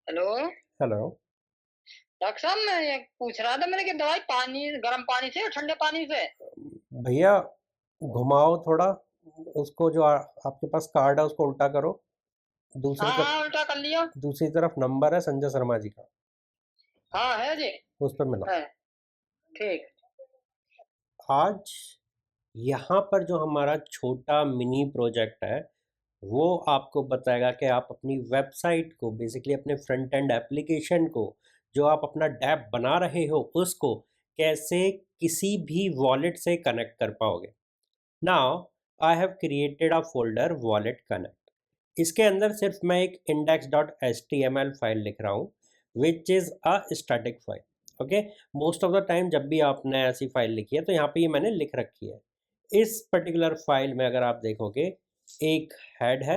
Hello. Hello. Doctor साहब, मैं ये पूछ रहा था मेरे की दवाई पानी गर्म पानी से या ठंडे पानी से? भैया, घुमाओ थोड़ा उसको, जो आपके पास कार्ड है उसको उल्टा करो। दूसरी हाँ तरफ, हाँ, उल्टा कर लिया। दूसरी तरफ नंबर है संजय शर्मा जी का, हाँ है जी। उस पर मिलाओ। है। ठीक। आज यहाँ पर जो हमारा छोटा मिनी प्रोजेक्ट है, वो आपको बताएगा कि आप अपनी वेबसाइट को, बेसिकली अपने फ्रंट एंड एप्लीकेशन को, जो आप अपना डैप बना रहे हो उसको कैसे किसी भी वॉलेट से कनेक्ट कर पाओगे। Now I have created a folder wallet connect. इसके अंदर सिर्फ मैं एक index.html फाइल लिख रहा हूँ, which is a static file. Okay, most of the time जब भी आपने ऐसी फाइल लिखी है तो यहाँ पे ये मैंने लिख रखी है। इस पर्टिकुलर फाइल में अगर आप देखोगे, एक हेड है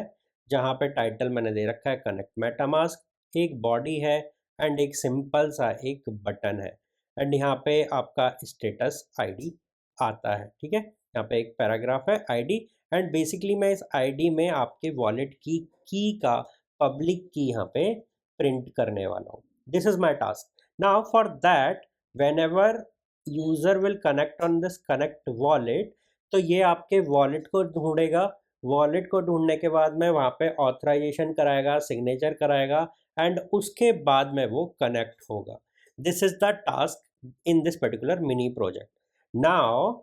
जहाँ पे टाइटल मैंने दे रखा है कनेक्ट मेटामास्क, एक बॉडी है एंड एक सिंपल सा एक बटन है, एंड यहाँ पे आपका स्टेटस आईडी आता है। ठीक है, यहाँ पे एक पैराग्राफ है आईडी, एंड बेसिकली मैं इस आईडी में आपके वॉलेट की का पब्लिक की यहाँ पे प्रिंट करने वाला हूँ। This is my task. Now for that, when ever user will connect on this connect wallet, तो ये आपके वॉलेट को ढूंढेगा। वॉलेट को ढूंढने के बाद में वहाँ पे ऑथराइजेशन कराएगा, सिग्नेचर कराएगा, एंड उसके बाद में वो कनेक्ट होगा। This is the task in this particular mini project. Now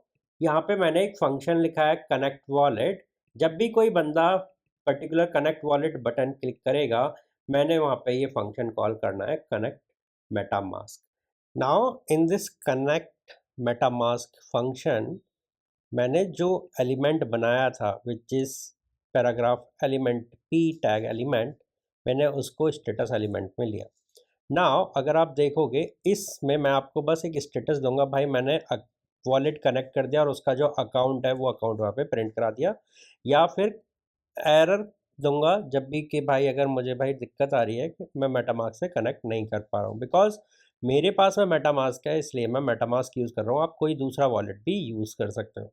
यहाँ पे मैंने एक फंक्शन लिखा है कनेक्ट वॉलेट। जब भी कोई बंदा particular connect wallet button click करेगा, मैंने वहाँ पे ये फंक्शन कॉल करना है connect MetaMask. Now in this connect MetaMask function, मैंने जो एलिमेंट बनाया था which is paragraph element P tag element, मैंने उसको स्टेटस एलिमेंट में लिया। नाउ अगर आप देखोगे, इसमें मैं आपको बस एक स्टेटस दूंगा, भाई मैंने वॉलेट कनेक्ट कर दिया और उसका जो अकाउंट है वो अकाउंट वहाँ पे प्रिंट करा दिया, या फिर एरर दूंगा जब भी कि भाई अगर मुझे भाई दिक्कत आ रही है कि मैं मेटामास्क से कनेक्ट नहीं कर पा रहा हूँ, बिकॉज मेरे पास में मेटामास्क है इसलिए मैं मेटामास्क यूज़ कर रहा हूँ। आप कोई दूसरा वॉलेट भी यूज़ कर सकते हो।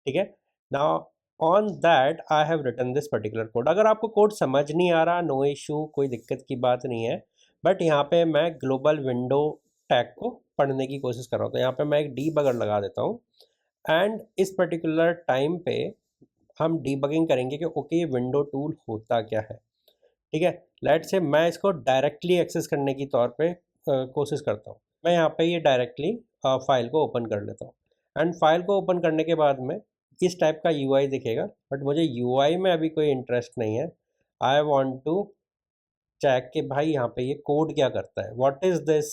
ठीक है। Now on that I have written this particular code. अगर आपको कोड समझ नहीं आ रहा, नो इशू, कोई दिक्कत की बात नहीं है। बट यहाँ पे मैं ग्लोबल विंडो टैग को पढ़ने की कोशिश कर रहा हूँ, तो यहाँ पे मैं एक डीबगर लगा देता हूँ, एंड इस पर्टिकुलर टाइम पे हम डीबगिंग करेंगे कि ओके ये विंडो टूल होता क्या है। ठीक है, लेट से मैं इसको डायरेक्टली एक्सेस करने की तौर पे कोशिश करता हूँ। मैं यहाँ पे ये डायरेक्टली फाइल को ओपन कर लेता हूँ, एंड फाइल को ओपन करने के बाद में इस टाइप का यूआई दिखेगा, बट मुझे यूआई में अभी कोई इंटरेस्ट नहीं है। आई वांट टू चेक कि भाई यहाँ पे ये कोड क्या करता है, what is this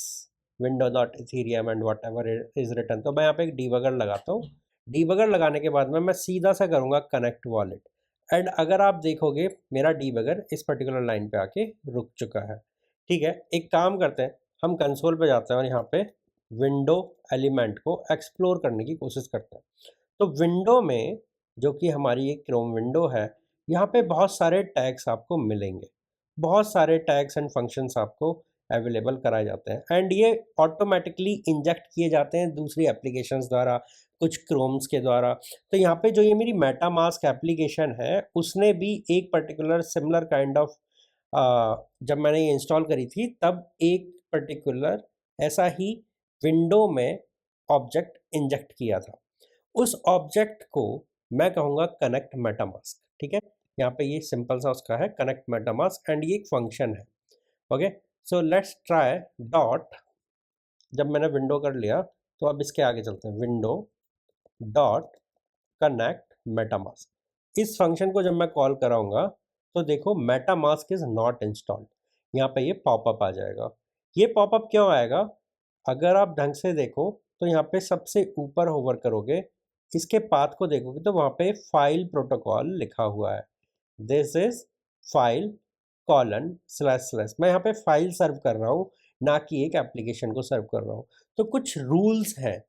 window dot ethereum and whatever is written. तो मैं यहाँ पे एक डीबगर लगाता हूँ। डीबगर लगाने के बाद में मैं सीधा सा करूँगा कनेक्ट वॉलेट, एंड अगर आप देखोगे मेरा डीबगर इस पर्टिकुलर लाइन पे आके रुक चुका है। ठीक है, एक काम करते हैं, हम कंसोल पे जाते हैं और यहाँ पे विंडो एलिमेंट को एक्सप्लोर करने की कोशिश करते हैं। तो विंडो में, जो कि हमारी एक क्रोम विंडो है, यहाँ पे बहुत सारे टैग्स आपको मिलेंगे। बहुत सारे टैग्स एंड फंक्शंस आपको अवेलेबल कराए जाते हैं, एंड ये ऑटोमेटिकली इंजेक्ट किए जाते हैं दूसरी एप्लीकेशंस द्वारा, कुछ क्रोम्स के द्वारा। तो यहाँ पे जो ये मेरी मेटामास्क एप्लीकेशन है, उसने भी एक पर्टिकुलर सिमिलर काइंड ऑफ, जब मैंने ये इंस्टॉल करी थी तब एक पर्टिकुलर ऐसा ही विंडो में ऑब्जेक्ट इंजेक्ट किया था। उस ऑब्जेक्ट को मैं कहूँगा कनेक्ट मेटामास्क। ठीक है, यहाँ पे ये सिंपल सा उसका है कनेक्ट मेटामास्क, एंड ये एक फंक्शन है। Okay, so let's try dot. जब मैंने विंडो कर लिया तो अब इसके आगे चलते हैं, विंडो डॉट कनेक्ट मेटामास्क। इस फंक्शन को जब मैं कॉल कराऊंगा तो देखो मेटामास्क इज नॉट इंस्टॉल्ड, यहाँ पे ये पॉपअप आ जाएगा। ये पॉपअप क्यों आएगा? अगर आप ढंग से देखो तो यहाँ पे सबसे ऊपर होवर करोगे, इसके पाथ को देखोगे तो वहाँ पे फाइल प्रोटोकॉल लिखा हुआ है। This is file colon slash slash. मैं यहाँ पे फाइल सर्व कर रहा हूँ, ना कि एक एप्लीकेशन को सर्व कर रहा हूँ। तो कुछ रूल्स हैं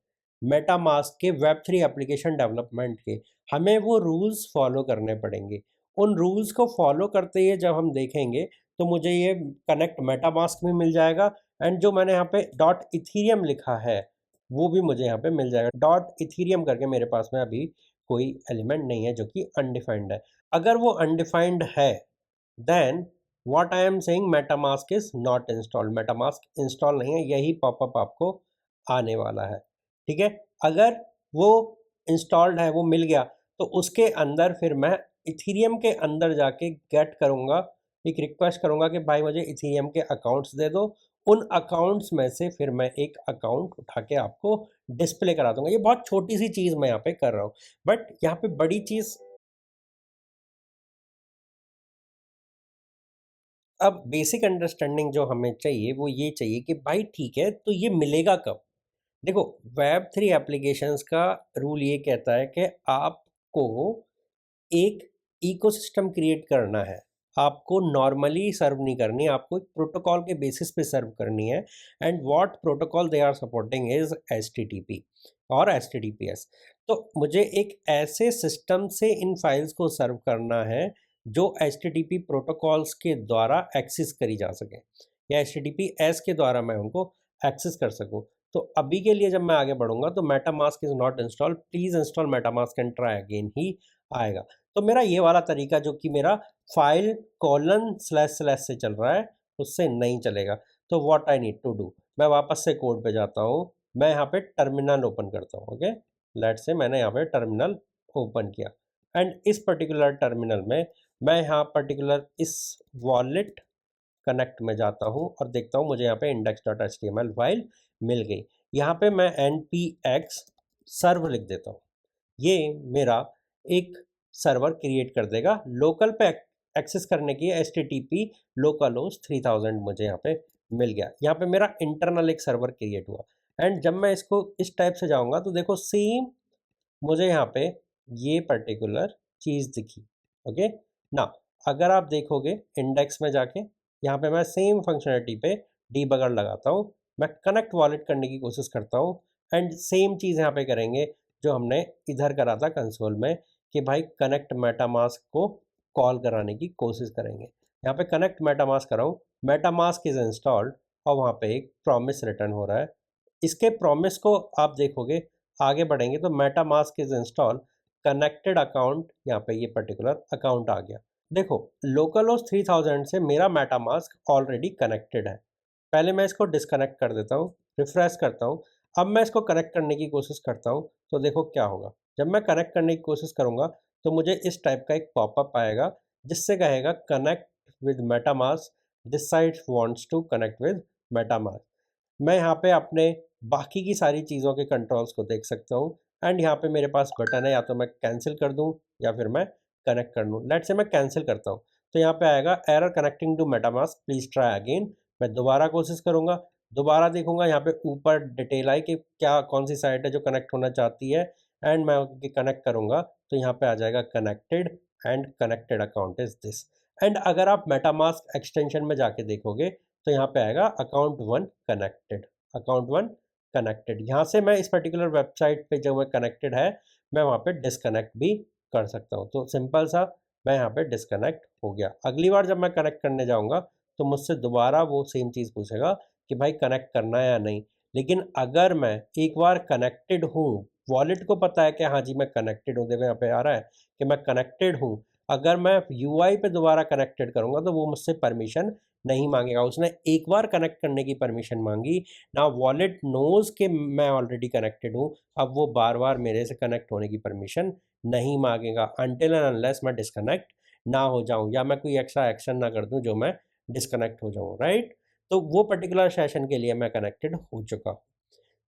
मेटामास्क के वेब 3 एप्लीकेशन डेवलपमेंट के, हमें वो रूल्स फॉलो करने पड़ेंगे। उन रूल्स को फॉलो करते हुए जब हम देखेंगे तो मुझे ये कनेक्ट मेटामास्क भी मिल जाएगा, एंड जो मैंने यहाँ पे डॉट इथीरियम लिखा है वो भी मुझे यहाँ पे मिल जाएगा। डॉट इथीरियम करके मेरे पास में अभी कोई एलिमेंट नहीं है जो कि अनडिफाइंड है। अगर वो अनडिफाइंड है, then what I am saying, MetaMask is not installed, MetaMask install नहीं है, यही पॉपअप आपको आने वाला है। ठीक है, अगर वो इंस्टॉल्ड है, वो मिल गया, तो उसके अंदर फिर मैं इथीरियम के अंदर जाके गेट करूँगा, एक रिक्वेस्ट करूँगा कि भाई मुझे इथीरियम के अकाउंट्स दे दो। उन अकाउंट्स में से फिर मैं एक अकाउंट उठा के आपको डिस्प्ले करा दूंगा। ये बहुत छोटी सी चीज़ मैं यहाँ पे कर रहा हूँ, बट यहाँ पे बड़ी चीज़, अब बेसिक अंडरस्टैंडिंग जो हमें चाहिए वो ये चाहिए कि भाई ठीक है, तो ये मिलेगा कब? देखो, वेब 3 एप्लीकेशंस का रूल ये कहता है कि आपको एक इकोसिस्टम क्रिएट करना है। आपको नॉर्मली सर्व नहीं करनी, आपको एक प्रोटोकॉल के बेसिस पे सर्व करनी है। And what protocol they are supporting is HTTP और एचटीटीपीएस। तो मुझे एक ऐसे सिस्टम से इन फाइल्स को सर्व करना है जो एचटीटीपी प्रोटोकॉल्स के द्वारा एक्सेस करी जा सके, या एचटीटीपीएस के द्वारा मैं उनको एक्सेस कर सकूं। तो अभी के लिए जब मैं आगे बढ़ूंगा तो MetaMask is not install, please install MetaMask and try again ही आएगा। तो मेरा ये वाला तरीका जो कि मेरा फाइल कोलन स्लैश स्लैश से चल रहा है, उससे नहीं चलेगा। तो what I need to do, मैं वापस से कोड पे जाता हूँ, मैं यहाँ पे टर्मिनल ओपन करता हूँ। ओके, लेट से मैंने यहाँ पे टर्मिनल ओपन किया, एंड इस पर्टिकुलर टर्मिनल में मैं यहाँ पर्टिकुलर इस वॉलेट कनेक्ट में जाता हूँ और देखता हूँ मुझे यहाँ पे index.html फाइल मिल गई। यहाँ पे मैं npx सर्व लिख देता हूँ, ये मेरा एक सर्वर क्रिएट कर देगा लोकल पे एक्सेस करने की। H T T P local host 3000 मुझे यहाँ पे मिल गया, यहाँ पे मेरा इंटरनल एक सर्वर क्रिएट हुआ। एंड जब मैं इसको इस टाइप से जाऊँगा तो देखो सेम मुझे यहाँ पे ये पर्टिकुलर चीज़ दिखी। ओके ना, अगर आप देखोगे इंडेक्स में जाके यहाँ पे मैं सेम फंक्शनलिटी पे डीबगर लगाता हूँ, मैं कनेक्ट वॉलेट करने की कोशिश करता हूँ, एंड सेम चीज़ यहाँ पे करेंगे जो हमने इधर करा था कंसोल में, कि भाई कनेक्ट मेटामास्क को कॉल कराने की कोशिश करेंगे। यहाँ पे कनेक्ट मेटामास्क कराऊँ, मेटामास्क इज इंस्टॉल्ड, और वहाँ पे एक प्रॉमिस रिटर्न हो रहा है। इसके प्रॉमिस को आप देखोगे, आगे बढ़ेंगे तो MetaMask is install connected account, यहाँ पे ये पर्टिकुलर अकाउंट आ गया। देखो, लोकल होस्ट 3000 से मेरा मेटामास्क ऑलरेडी कनेक्टेड है। पहले मैं इसको डिस्कनेक्ट कर देता हूँ, रिफ्रेश करता हूँ, अब मैं इसको कनेक्ट करने की कोशिश करता हूँ, तो देखो क्या होगा। जब मैं कनेक्ट करने की कोशिश करूँगा तो मुझे इस टाइप का एक पॉपअप आएगा जिससे कहेगा connect with MetaMask, this site wants to connect with MetaMask. मैं यहाँ पे अपने बाकी की सारी चीज़ों के कंट्रोल्स को देख सकता हूँ, एंड यहाँ पे मेरे पास बटन है, या तो मैं कैंसिल कर दूँ या फिर मैं कनेक्ट कर लूँ। लेट से मैं कैंसिल करता हूँ, तो यहाँ पे आएगा error connecting to MetaMask, please try again. मैं दोबारा कोशिश करूँगा, दोबारा देखूँगा, यहाँ पे ऊपर डिटेल आई कि क्या कौन सी साइट है जो कनेक्ट होना चाहती है, एंड मैं उनकी कनेक्ट करूँगा तो यहाँ पे आ जाएगा connected, and connected account is this. And अगर आप मेटामास्क एक्सटेंशन में जाके देखोगे तो यहाँ पे आएगा अकाउंट 1 कनेक्टेड, अकाउंट 1 कनेक्टेड। यहाँ से मैं इस पर्टिकुलर वेबसाइट पे जो मैं कनेक्टेड है, मैं वहाँ पे डिस्कनेक्ट भी कर सकता हूँ। तो सिंपल सा, मैं यहाँ पे डिस्कनेक्ट हो गया। अगली बार जब मैं कनेक्ट करने जाऊँगा तो मुझसे दोबारा वो सेम चीज़ पूछेगा कि भाई कनेक्ट करना है या नहीं। लेकिन अगर मैं एक बार कनेक्टेड हूँ, वॉलेट को पता है कि हाँ जी मैं कनेक्टेड हूँ, देखो यहाँ पे आ रहा है कि मैं कनेक्टेड हूँ, अगर मैं यूआई पे दोबारा कनेक्टेड करूँगा तो वो मुझसे परमिशन नहीं मांगेगा। उसने एक बार कनेक्ट करने की परमिशन मांगी ना, वॉलेट नोज के मैं ऑलरेडी कनेक्टेड हूँ, अब वो बार बार मेरे से कनेक्ट होने की परमिशन नहीं मांगेगा अनटिल एंड अनलेस मैं डिस्कनेक्ट ना हो जाऊँ, या मैं कोई एक्स्ट्रा एक्शन ना कर दूँ जो मैं डिस्कनेक्ट हो जाऊँ, राइट। तो वो पर्टिकुलर सेशन के लिए मैं कनेक्टेड हो चुका हूँ।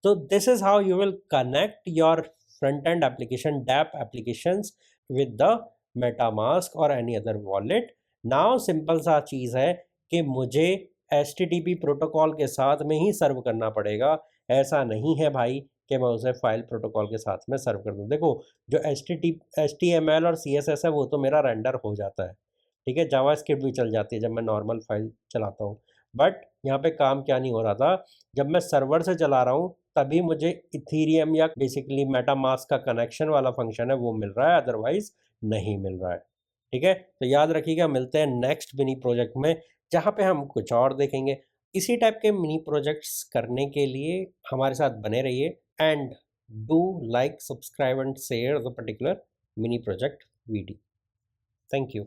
So this is how you will connect your front-end application, DApp applications with the MetaMask or any other wallet. Now simple सा चीज़ है कि मुझे HTTP प्रोटोकॉल के साथ में ही सर्व करना पड़ेगा। ऐसा नहीं है भाई कि मैं उसे फाइल प्रोटोकॉल के साथ में सर्व कर दूँ। देखो, जो HTML और CSS है वो तो मेरा रेंडर हो जाता है, ठीक है, जावास्क्रिप्ट भी चल जाती है जब मैं नॉर्मल फाइल चलाता हूँ। बट यहाँ पे काम क्या नहीं हो रहा था, जब मैं सर्वर से चला रहा हूँ तभी मुझे इथीरियम या बेसिकली मेटामास्क का कनेक्शन वाला फंक्शन है वो मिल रहा है, अदरवाइज नहीं मिल रहा है। ठीक है, तो याद रखिएगा, मिलते हैं नेक्स्ट मिनी प्रोजेक्ट में जहाँ पे हम कुछ और देखेंगे। इसी टाइप के मिनी प्रोजेक्ट्स करने के लिए हमारे साथ बने रहिए, and do like, subscribe and share the particular mini project video. Thank you.